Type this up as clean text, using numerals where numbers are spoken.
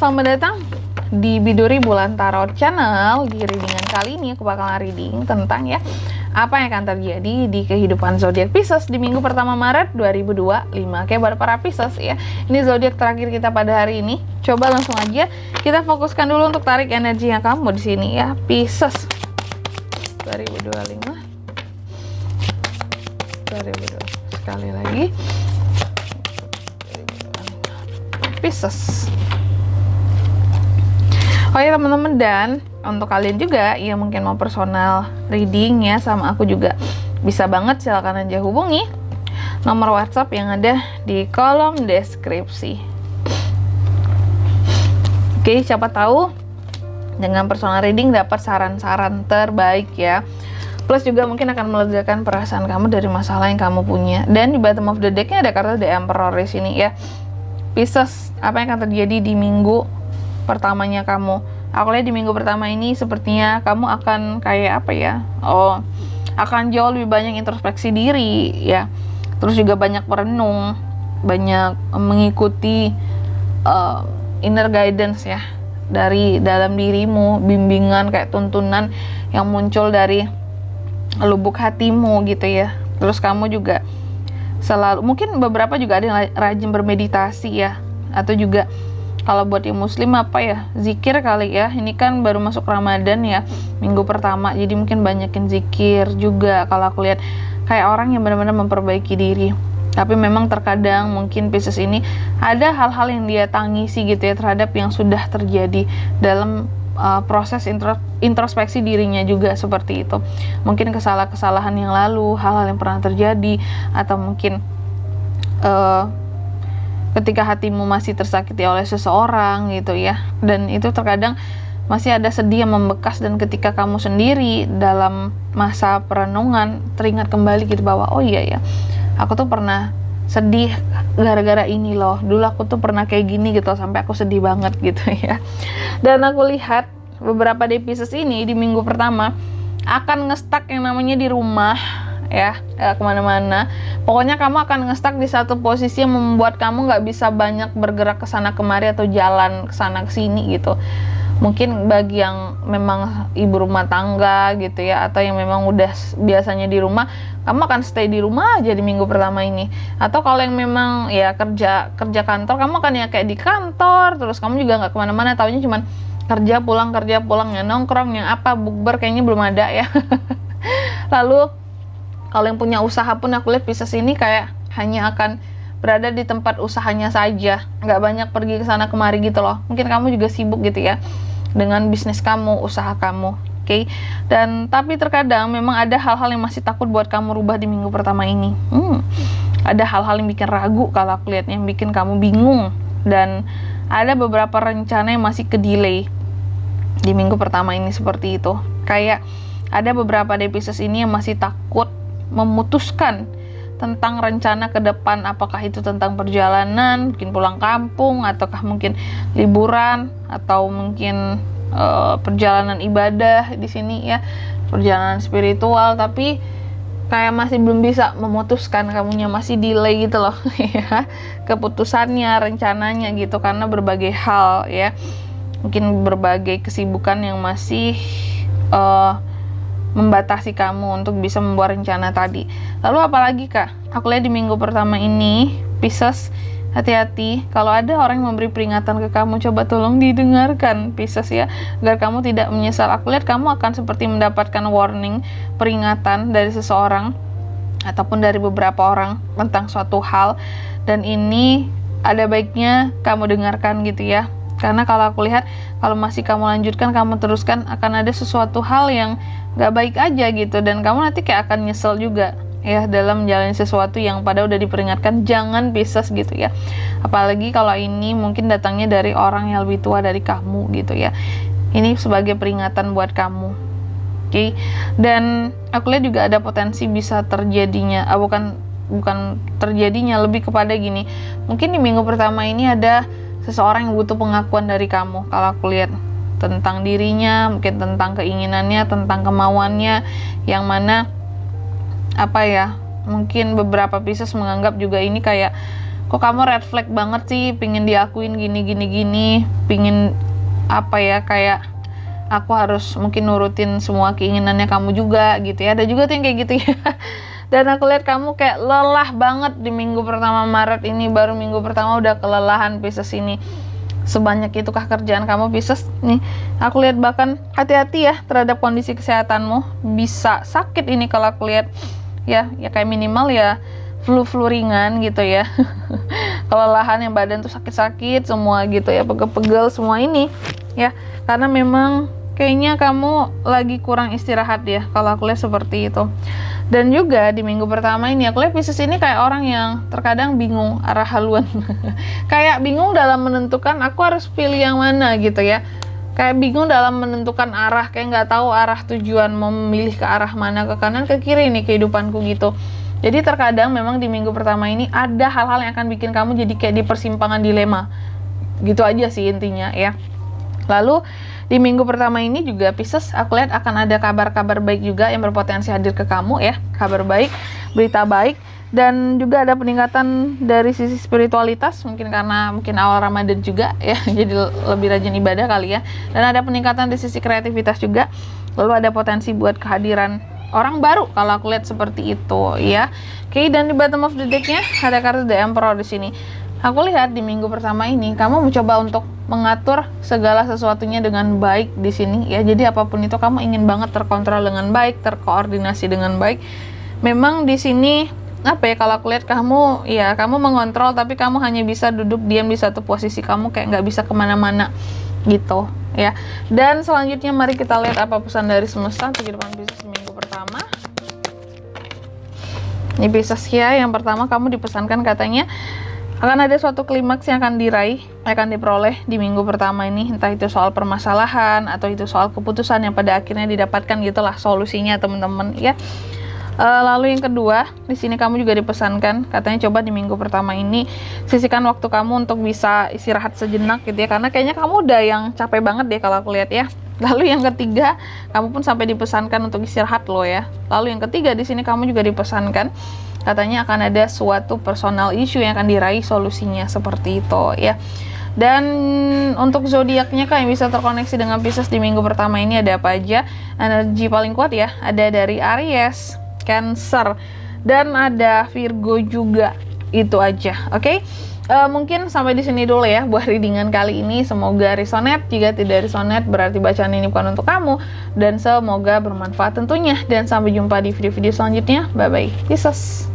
selamat datang di Biduri Bulan Tarot Channel. Di readingan kali ini aku bakalan reading tentang apa yang akan terjadi di kehidupan zodiak Pisces di minggu pertama Maret 2025. Oke, buat para Pisces ya. Ini zodiak terakhir kita pada hari ini. Coba langsung aja kita fokuskan dulu untuk tarik energinya kamu di sini ya, Pisces 2025. Sekali lagi Pisces. Oh ya teman-teman, dan untuk kalian juga yang mungkin mau personal reading ya sama aku juga bisa banget, silakan aja hubungi nomor WhatsApp yang ada di kolom deskripsi. Oke, siapa tahu dengan personal reading dapat saran-saran terbaik ya. Plus juga mungkin akan melegakan perasaan kamu dari masalah yang kamu punya. Dan di bottom of the deck-nya ada kartu The Emperor di sini ya. Pisces, apa yang akan terjadi di minggu pertamanya kamu? Aku lihat di minggu pertama ini sepertinya kamu akan kayak apa ya? Akan jauh lebih banyak introspeksi diri ya. Terus juga banyak merenung, banyak mengikuti inner guidance ya dari dalam dirimu, bimbingan kayak tuntunan yang muncul dari lubuk hatimu gitu ya. Terus kamu juga selalu, mungkin beberapa juga ada yang rajin bermeditasi ya, atau juga kalau buat yang muslim apa ya, zikir kali ya. Ini kan baru masuk Ramadan ya, minggu pertama, jadi mungkin banyakin zikir juga. Kalau aku lihat kayak orang yang benar-benar memperbaiki diri. Tapi memang terkadang mungkin Pisces ini ada hal-hal yang dia tangisi gitu ya terhadap yang sudah terjadi dalam proses introspeksi dirinya juga seperti itu. Mungkin kesalahan-kesalahan yang lalu, hal-hal yang pernah terjadi, atau mungkin ketika hatimu masih tersakiti oleh seseorang gitu ya. Dan itu terkadang masih ada sedih yang membekas, dan ketika kamu sendiri dalam masa perenungan teringat kembali gitu bahwa oh iya ya, aku tuh pernah sedih gara-gara ini loh, dulu aku tuh pernah kayak gini gitu, sampai aku sedih banget gitu ya. Dan aku lihat beberapa dari Pisces ini di minggu pertama akan ngestak yang namanya di rumah ya, kemana-mana. Pokoknya kamu akan ngestak di satu posisi yang membuat kamu nggak bisa banyak bergerak ke sana kemari atau jalan ke sana ke sini gitu. Mungkin bagi yang memang ibu rumah tangga gitu ya, atau yang memang udah biasanya di rumah, kamu akan stay di rumah aja di minggu pertama ini. Atau kalau yang memang ya kerja kantor, kamu akan ya kayak di kantor terus, kamu juga nggak kemana-mana, taunya cuman kerja pulang ya, nongkrong yang apa, bukber kayaknya belum ada ya. Lalu kalau yang punya usaha pun aku lihat Pisces ini kayak hanya akan berada di tempat usahanya saja, nggak banyak pergi ke sana kemari gitu loh. Mungkin kamu juga sibuk gitu ya dengan bisnis kamu, usaha kamu. Oke. Dan tapi terkadang memang ada hal-hal yang masih takut buat kamu rubah di minggu pertama ini. Ada hal-hal yang bikin ragu kalau aku lihat, yang bikin kamu bingung, dan ada beberapa rencana yang masih ke-delay di minggu pertama ini seperti itu. Kayak ada beberapa dari Pisces ini yang masih takut memutuskan tentang rencana ke depan, apakah itu tentang perjalanan, mungkin pulang kampung, ataukah mungkin liburan, atau mungkin perjalanan ibadah di sini ya, perjalanan spiritual, tapi kayak masih belum bisa memutuskan, kamunya masih delay gitu loh ya, keputusannya, rencananya gitu, karena berbagai hal ya, mungkin berbagai kesibukan yang masih membatasi kamu untuk bisa membuat rencana tadi. Lalu apalagi kak? Aku lihat di minggu pertama ini Pisces, hati-hati kalau ada orang yang memberi peringatan ke kamu, coba tolong didengarkan Pisces ya, agar kamu tidak menyesal. Aku lihat kamu akan seperti mendapatkan warning, peringatan dari seseorang ataupun dari beberapa orang tentang suatu hal, dan ini ada baiknya kamu dengarkan gitu ya. Karena kalau aku lihat, kalau masih kamu lanjutkan, kamu teruskan, akan ada sesuatu hal yang gak baik aja gitu, dan kamu nanti kayak akan nyesel juga ya dalam menjalani sesuatu yang pada udah diperingatkan. Jangan Pisces gitu ya, apalagi kalau ini mungkin datangnya dari orang yang lebih tua dari kamu gitu ya. Ini sebagai peringatan buat kamu. Oke. Dan aku lihat juga ada potensi bisa terjadinya, bukan terjadinya, lebih kepada gini, mungkin di minggu pertama ini ada seseorang yang butuh pengakuan dari kamu. Kalau aku lihat tentang dirinya, mungkin tentang keinginannya, tentang kemauannya, yang mana apa ya, mungkin beberapa Pisces menganggap juga ini kayak kok kamu red flag banget sih, pingin diakuin gini, pingin apa ya, kayak aku harus mungkin nurutin semua keinginannya kamu juga gitu ya. Ada juga tuh yang kayak gitu ya. Dan aku lihat kamu kayak lelah banget di minggu pertama Maret ini, baru minggu pertama udah kelelahan Pisces ini. Sebanyak itukah kerjaan kamu Pisces nih? Aku lihat bahkan hati-hati ya terhadap kondisi kesehatanmu, bisa sakit ini kalau aku lihat ya kayak minimal ya flu ringan gitu ya. Kelelahan yang badan tuh sakit-sakit semua gitu ya, pegel-pegel semua ini ya, karena memang kayaknya kamu lagi kurang istirahat ya kalau aku lihat seperti itu. Dan juga di minggu pertama ini aku lihat Pisces ini kayak orang yang terkadang bingung arah haluan. Kayak bingung dalam menentukan aku harus pilih yang mana gitu ya, kayak bingung dalam menentukan arah, kayak nggak tahu arah tujuan, mau memilih ke arah mana, ke kanan ke kiri nih kehidupanku gitu. Jadi terkadang memang di minggu pertama ini ada hal-hal yang akan bikin kamu jadi kayak di persimpangan dilema gitu aja sih intinya ya. Lalu di minggu pertama ini juga Pisces aku lihat akan ada kabar-kabar baik juga yang berpotensi hadir ke kamu ya, kabar baik, berita baik, dan juga ada peningkatan dari sisi spiritualitas, mungkin karena awal Ramadan juga ya, jadi lebih rajin ibadah kali ya. Dan ada peningkatan di sisi kreativitas juga. Lalu ada potensi buat kehadiran orang baru kalau aku lihat seperti itu ya. Oke, dan di bottom of the deck-nya ada kartu The Emperor di sini. Aku lihat di minggu pertama ini kamu mencoba untuk mengatur segala sesuatunya dengan baik di sini ya. Jadi apapun itu kamu ingin banget terkontrol dengan baik, terkoordinasi dengan baik. Memang di sini apa ya, kalau aku lihat kamu ya, kamu mengontrol tapi kamu hanya bisa duduk diam di satu posisi, kamu kayak nggak bisa kemana-mana gitu ya. Dan selanjutnya mari kita lihat apa pesan dari semesta untuk kehidupan Pisces minggu pertama. Ini Pisces ya, yang pertama kamu dipesankan katanya akan ada suatu klimaks yang akan diraih, akan diperoleh di minggu pertama ini, entah itu soal permasalahan atau itu soal keputusan yang pada akhirnya didapatkan gitulah solusinya teman-teman ya. Lalu yang kedua, di sini kamu juga dipesankan katanya coba di minggu pertama ini sisihkan waktu kamu untuk bisa istirahat sejenak gitu ya, karena kayaknya kamu udah yang capek banget deh kalau aku lihat ya. Lalu yang ketiga, kamu pun sampai dipesankan untuk istirahat loh ya. Lalu yang ketiga di sini kamu juga dipesankan katanya akan ada suatu personal issue yang akan diraih solusinya seperti itu ya. Dan untuk zodiaknya kan yang bisa terkoneksi dengan Pisces di minggu pertama ini ada apa aja? Energi paling kuat ya, ada dari Aries, Cancer, dan ada Virgo juga. Itu aja, oke? Mungkin sampai di sini dulu ya buat readingan kali ini. Semoga resonate. Jika tidak resonate berarti bacaan ini bukan untuk kamu, dan semoga bermanfaat tentunya. Dan sampai jumpa di video-video selanjutnya. Bye bye Pisces.